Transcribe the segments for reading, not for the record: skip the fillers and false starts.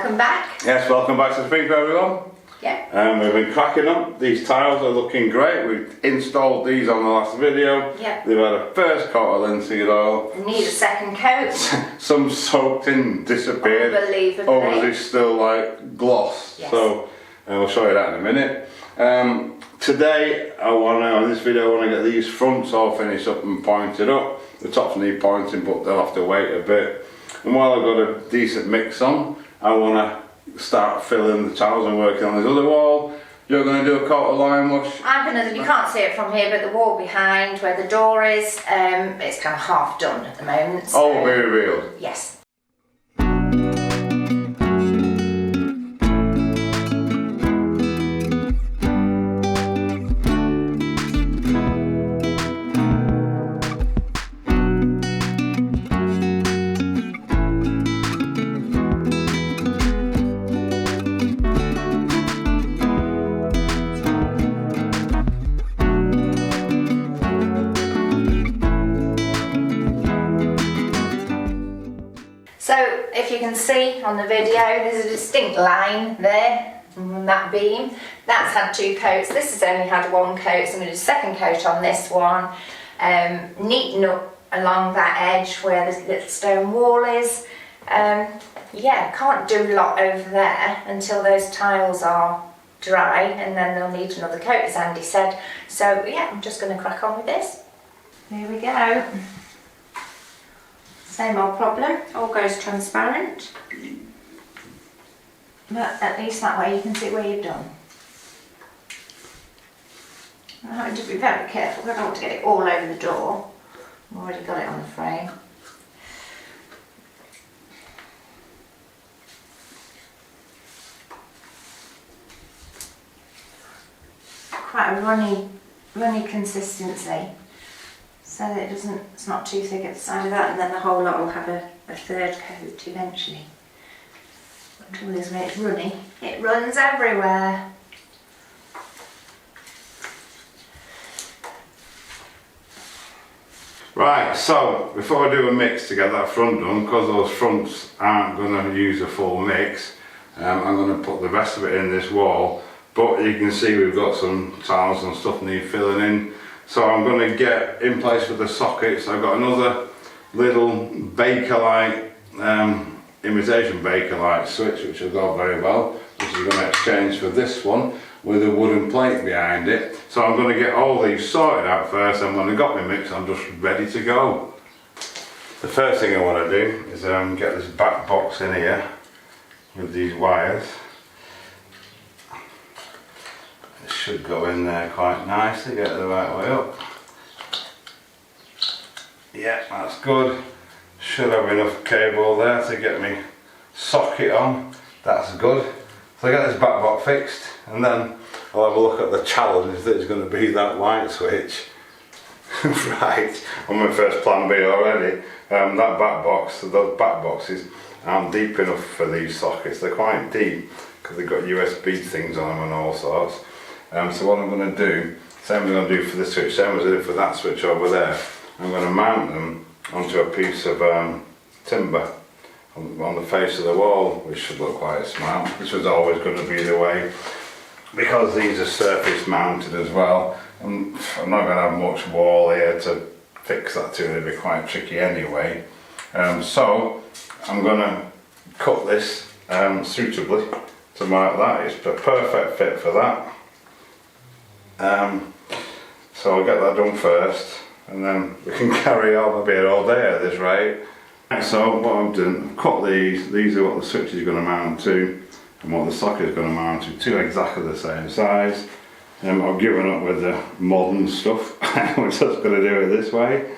welcome back. Yes, welcome back to the Speak everyone. Yeah. We've been cracking up. These tiles are looking great. We've installed these on the last video. Yeah. They've had a first coat of linseed oil. Need a second coat. Some soaked in, disappeared. Unbelievably. Others is still like gloss. Yes. So we'll show you that in a minute. Today, on this video, I want to get these fronts all finished up and pointed up. The tops need pointing, but they'll have to wait a bit. And while I've got a decent mix on, I want to start filling the tiles and working on this other wall. You're going to do a coat of lime wash. I'm going to, you can't see it from here, but the wall behind where the door is, it's kind of half done at the moment. So. Oh, very real. Yes. So if you can see on the video, there's a distinct line there from that beam. That's had 2 coats. This has only had 1 coat, so I'm going to do a second coat on this one. Neaten up along that edge where the little stone wall is. Yeah, can't do a lot over there until those tiles are dry, and then they'll need another coat, as Andy said. So yeah, I'm just going to crack on with this. Here we go. Same old problem, all goes transparent, but at least that way you can see where you've done. I'm having to be very careful because I don't want to get it all over the door. I've already got it on the frame. Quite a runny consistency, so that it's not too thick at the side of that, and then the whole lot will have a third coat eventually. The trouble is when it's runny, it runs everywhere. Right, so before I do a mix to get that front done, because those fronts aren't going to use a full mix, I'm going to put the rest of it in this wall. But you can see we've got some tiles and stuff need filling in. So I'm going to get in place with the sockets. I've got another little Bakelite, imitation Bakelite switch, which will go very well, which is going to exchange for this one with a wooden plate behind it. So I'm going to get all these sorted out first, and when I've got my mix, I'm just ready to go. The first thing I want to do is get this back box in here with these wires. Should go in there quite nicely, get it the right way up. Yeah, that's good. Should have enough cable there to get me socket on. That's good. So I get this back box fixed, and then I'll have a look at the challenge that is going to be that light switch. Right, on my first plan B already. That back box, those back boxes aren't deep enough for these sockets. They're quite deep because they've got USB things on them and all sorts. So what I'm going to do, same as I'm going to do for this switch, same as I did for that switch over there, I'm going to mount them onto a piece of timber on the face of the wall, which should look quite smart. This was always going to be the way, because these are surface mounted as well. I'm not going to have much wall here to fix that to, it'd be quite tricky anyway. So I'm going to cut this suitably to mark that. It's a perfect fit for that. So I'll get that done first, and then we can carry on. I'll be here all day at this rate. So what I've done, I've cut these are what the switch is going to mount to, and what the socket is going to mount to, 2 exactly the same size. I've given up with the modern stuff, which I'm going to do it this way.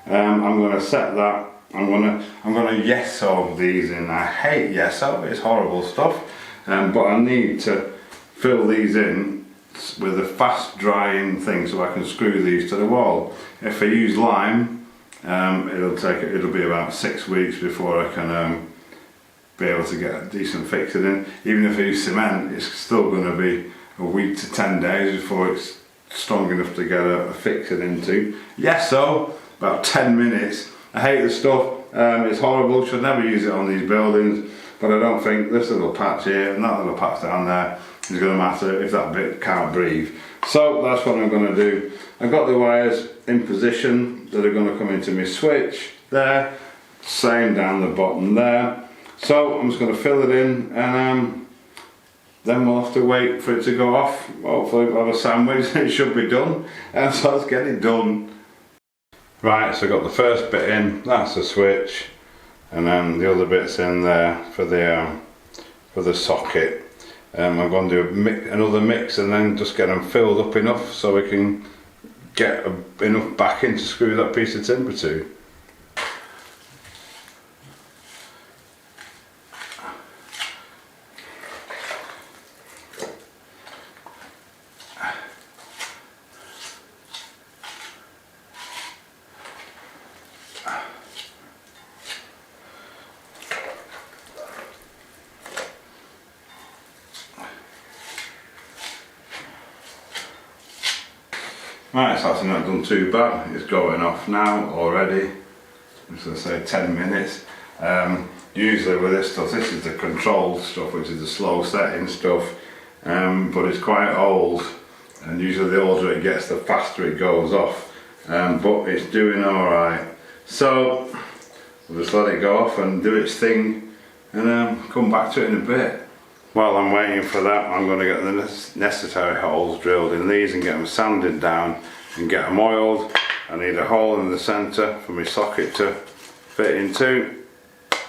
I'm going to set that, I'm going to yeso these in. I hate yeso, it's horrible stuff, but I need to fill these in with a fast drying thing so I can screw these to the wall. If I use lime, it'll be about 6 weeks before I can be able to get a decent fix in. Even if I use cement, it's still going to be a week to 10 days before it's strong enough to get a fix it into. Yes, so about 10 minutes. I hate the stuff, it's horrible, should never use it on these buildings. but I don't think this little patch here and that little patch down there is going to matter if that bit can't breathe. So that's what I'm going to do. I've got the wires in position that are going to come into my switch there, same down the bottom there. So I'm just going to fill it in, and then we'll have to wait for it to go off. Hopefully we'll have a sandwich and it should be done. And so let's get it done. Right, so I've got the first bit in, that's the switch, and then the other bit's in there for the socket. I'm going to do another mix and then just get them filled up enough so we can get enough backing to screw that piece of timber to. Right, so that's not done too bad. It's going off now already. I'm just going to say 10 minutes. Usually with this stuff, this is the controlled stuff, which is the slow setting stuff, but it's quite old, and usually the older it gets, the faster it goes off. But it's doing alright. So we'll just let it go off and do its thing, and come back to it in a bit. While I'm waiting for that, I'm going to get the necessary holes drilled in these and get them sanded down and get them oiled. I need a hole in the centre for my socket to fit into,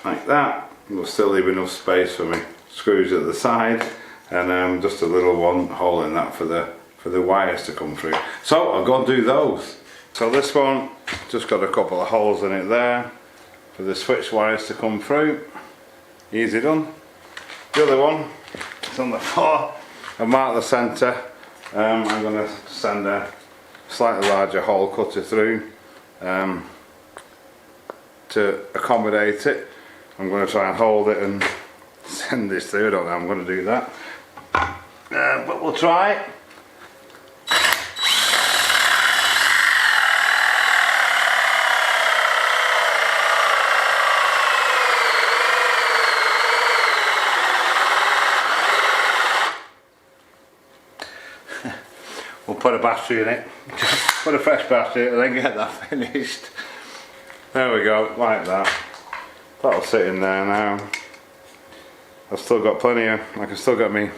like that. We'll still leave enough space for my screws at the side, and just a little one hole in that for the wires to come through. So I'll go and do those. So this one, just got a couple of holes in it there for the switch wires to come through. Easy done. The other one, it's on the floor. I've marked the centre. I'm going to send a slightly larger hole cutter through to accommodate it. I'm going to try and hold it and send this through. I don't know how I'm going to do that, but we'll try it. We'll put a battery in it, put a fresh battery in it and then get that finished. There we go, like that. That'll sit in there now. I've still got plenty of, I can still get my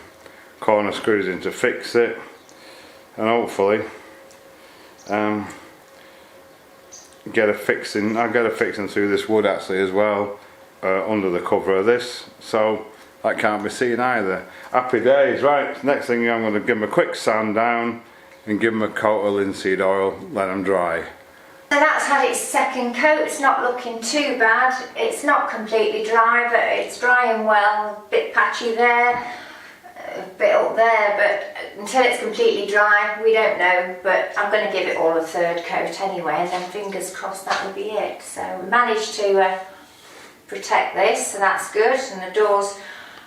corner screws in to fix it, and hopefully get a fixing. I'll get a fixing through this wood actually as well, under the cover of this, so that can't be seen either. Happy days. Right, next thing I'm going to give them a quick sand down and give them a coat of linseed oil, let them dry. So that's had its second coat. It's not looking too bad. It's not completely dry, but it's drying well. A bit patchy there, a bit up there, but until it's completely dry, we don't know. But I'm going to give it all a third coat anyway, and then fingers crossed that will be it. So we managed to protect this, so that's good. And the door's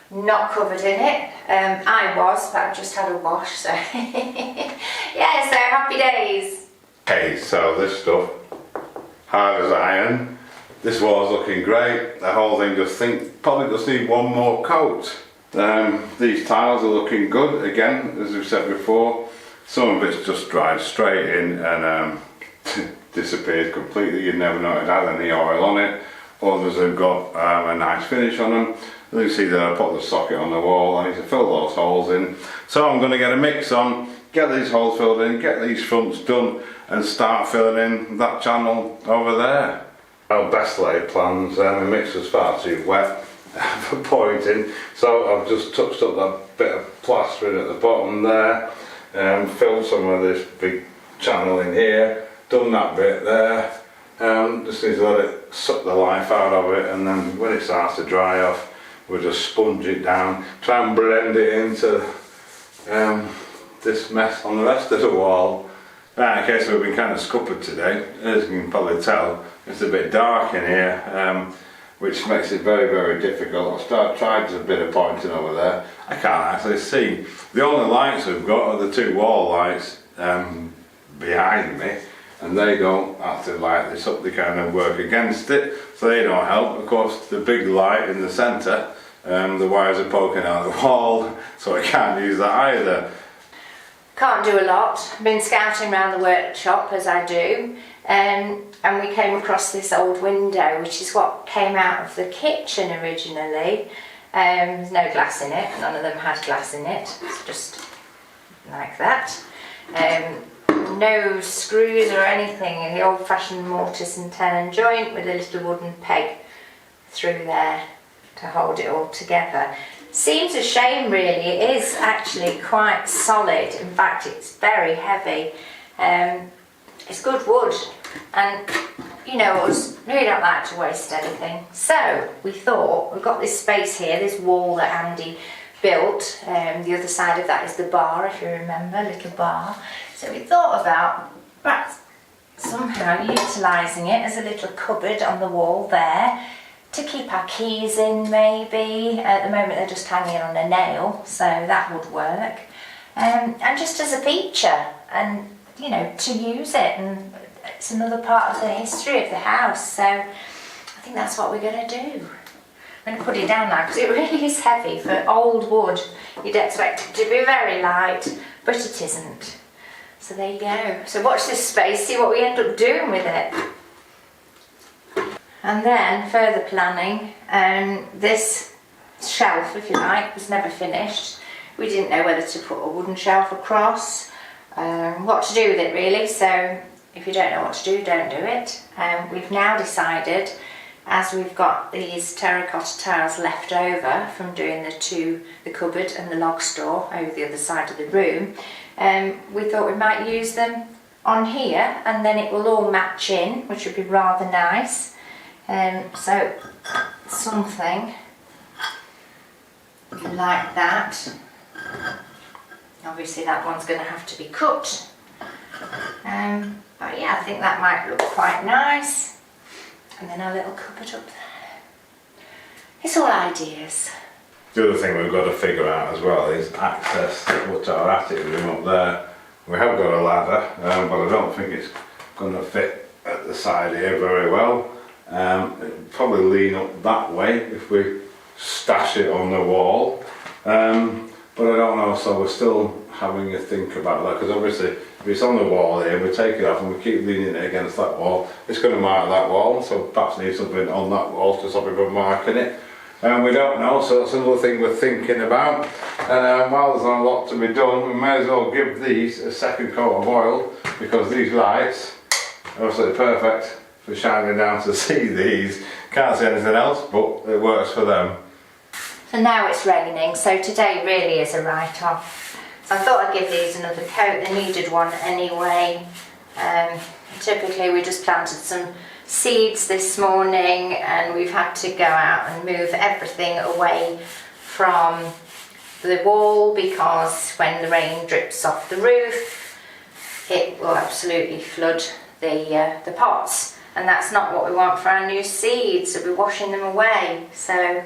not covered in it. I was, but I've just had a wash, so yeah, so happy days. Okay, so this stuff, hard as iron. This wall's looking great. The whole thing probably just need one more coat. These tiles are looking good again, as we've said before. Some of it's just dried straight in and disappeared completely. You'd never know it had any oil on it. Others have got a nice finish on them. You can see that I put the socket on the wall. I need to fill those holes in. So I'm going to get a mix on, get these holes filled in, get these fronts done, and start filling in that channel over there. Well, best laid plans. The mix was far too wet for pouring in, so I've just touched up that bit of plastering at the bottom there, filled some of this big channel in here, done that bit there. Just need to let it suck the life out of it, and then when it starts to dry off, we'll just sponge it down, try and blend it into this mess on the rest of the wall. Right, okay, so we've been kind of scuppered today. As you can probably tell, it's a bit dark in here, which makes it very, very difficult. I've tried a bit of pointing over there. I can't actually see. The only lights we've got are the two wall lights behind me, and they don't actually light this up. They kind of work against it, so they don't help. Of course, the big light in the centre the wires are poking out of the wall, so I can't use that either. Can't do a lot. I've been scouting around the workshop as I do, and we came across this old window, which is what came out of the kitchen originally. There's no glass in it, none of them had glass in it, it's just like that. No screws or anything, the old-fashioned mortise and tenon joint with a little wooden peg through there to hold it all together. Seems a shame really, it is actually quite solid, in fact it's very heavy. It's good wood, and you know us, we don't like to waste anything. So we thought, we've got this space here, this wall that Andy built, the other side of that is the bar, if you remember, little bar. So we thought about perhaps somehow utilising it as a little cupboard on the wall there, to keep our keys in maybe. At the moment they're just hanging on a nail, so that would work. And just as a feature, and you know, to use it, and it's another part of the history of the house, so I think that's what we're going to do. I'm going to put it down now because it really is heavy for old wood. You'd expect it to be very light, but it isn't. So there you go. So watch this space, see what we end up doing with it. And then further planning, this shelf, if you like, was never finished. We didn't know whether to put a wooden shelf across, what to do with it really, so if you don't know what to do, don't do it. We've now decided, as we've got these terracotta tiles left over from doing the cupboard and the log store over the other side of the room, we thought we might use them on here, and then it will all match in, which would be rather nice. So something like that. Obviously that one's going to have to be cut, but yeah, I think that might look quite nice. And then our little cupboard up there. It's all ideas. The other thing we've got to figure out as well is access to our attic room up there. We have got a ladder, but I don't think it's going to fit at the side here very well. It'll probably lean up that way if we stash it on the wall, but I don't know, so we're still having a think about that, because obviously if it's on the wall here, we take it off and we keep leaning it against that wall, it's going to mark that wall, so perhaps need something on that wall to stop it from marking it. We don't know, so that's another thing we're thinking about. And while there's not a lot to be done, we may as well give these a second coat of oil, because these lights are absolutely perfect for shining down to see these. Can't see anything else, but it works for them. So now it's raining, so today really is a write-off. So I thought I'd give these another coat, they needed one anyway. Typically we just planted some seeds this morning, and we've had to go out and move everything away from the wall, because when the rain drips off the roof it will absolutely flood the pots. And that's not what we want for our new seeds, so we're washing them away. So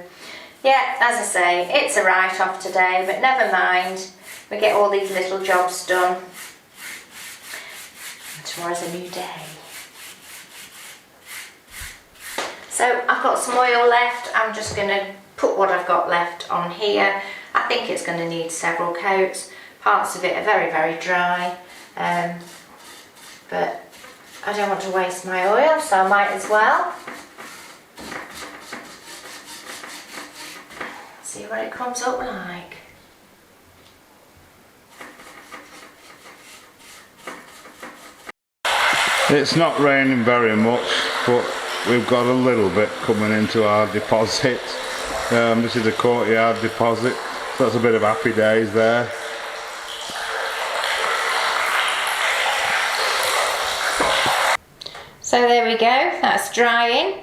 yeah, as I say, it's a write-off today, but never mind, we get all these little jobs done. And tomorrow's a new day. So I've got some oil left, I'm just going to put what I've got left on here. I think it's going to need several coats, parts of it are very, very dry, but I don't want to waste my oil, so I might as well. See what it comes up like. It's not raining very much, but we've got a little bit coming into our deposit. This is a courtyard deposit, so that's a bit of happy days there. So there we go, that's drying.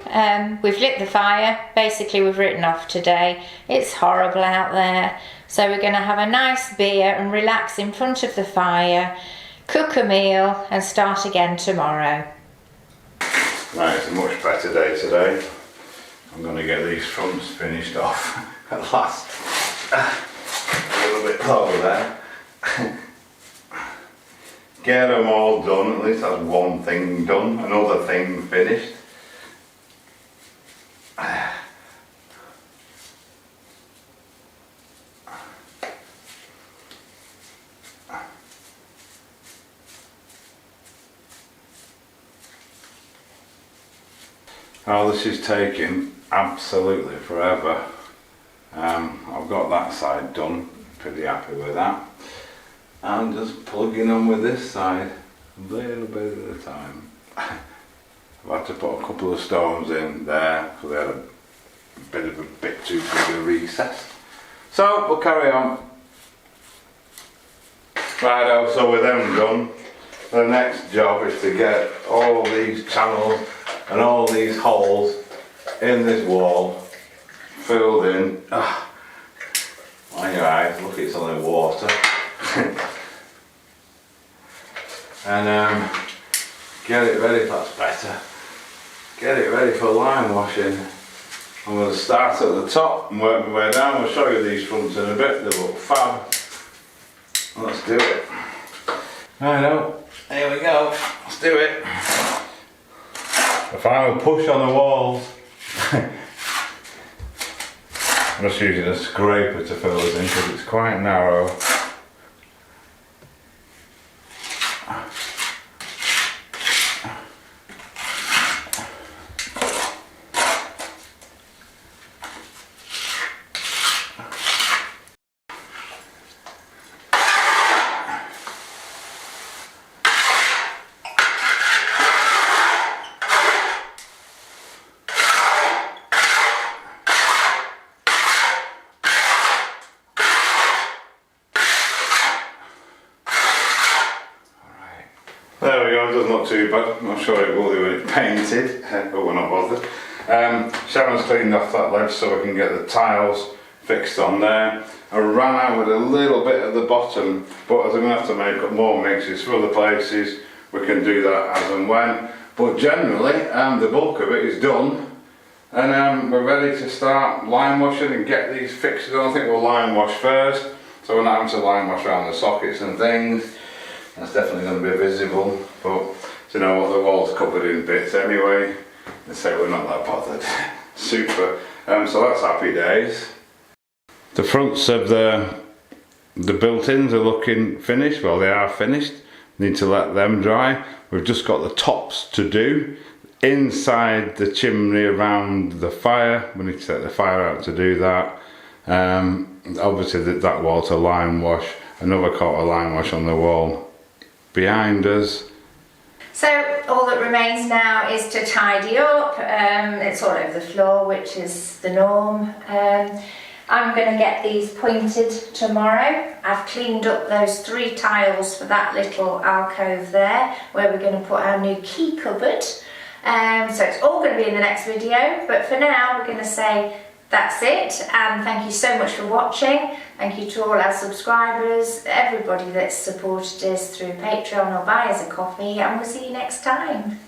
We've lit the fire, basically we've written off today. It's horrible out there. So we're going to have a nice beer and relax in front of the fire, cook a meal and start again tomorrow. Right, it's a much better day today. I'm going to get these fronts finished off at last. A little bit lower there. Get them all done, at least that's one thing done, another thing finished. Oh, this is taking absolutely forever. I've got that side done, pretty happy with that. I'm just plugging on with this side a little bit at a time. I've had to put a couple of stones in there because they had a bit too big a recess. So we'll carry on. Righto, so with them done, the next job is to get all these channels and all these holes in this wall filled in. On your eyes, look, it's only water. And get it ready, that's better. Get it ready for lime washing. I'm going to start at the top and work my way down. I'll show you these fronts in a bit, they look fab. Let's do it. Righto, here we go, let's do it. The final push on the walls. I'm just using a scraper to fill this in because it's quite narrow. There we go, it doesn't look too bad. I'm not sure it will do when it's painted, but we're not bothered. Sharon's cleaned off that ledge so we can get the tiles fixed on there. I ran out with a little bit at the bottom, but as I'm going to have to make up more mixes for other places, we can do that as and when. But generally, the bulk of it is done, and we're ready to start lime washing and get these fixed. I think we'll lime wash first, so we're not having to lime wash around the sockets and things. That's definitely going to be visible, but you know what, the wall's covered in bits anyway, and so we're not that bothered. Super. So that's happy days. The fronts of the built-ins are looking finished. Well, they are finished. Need to let them dry. We've just got the tops to do. Inside the chimney around the fire, we need to take the fire out to do that. Obviously that wall to lime wash, another coat of lime wash on the wall behind us. So all that remains now is to tidy up. It's all over the floor, which is the norm. I'm going to get these pointed tomorrow. I've cleaned up those 3 tiles for that little alcove there, where we're going to put our new key cupboard. So it's all going to be in the next video, but for now we're going to say that's it, and thank you so much for watching. Thank you to all our subscribers, everybody that's supported us through Patreon or buy us a coffee, and we'll see you next time.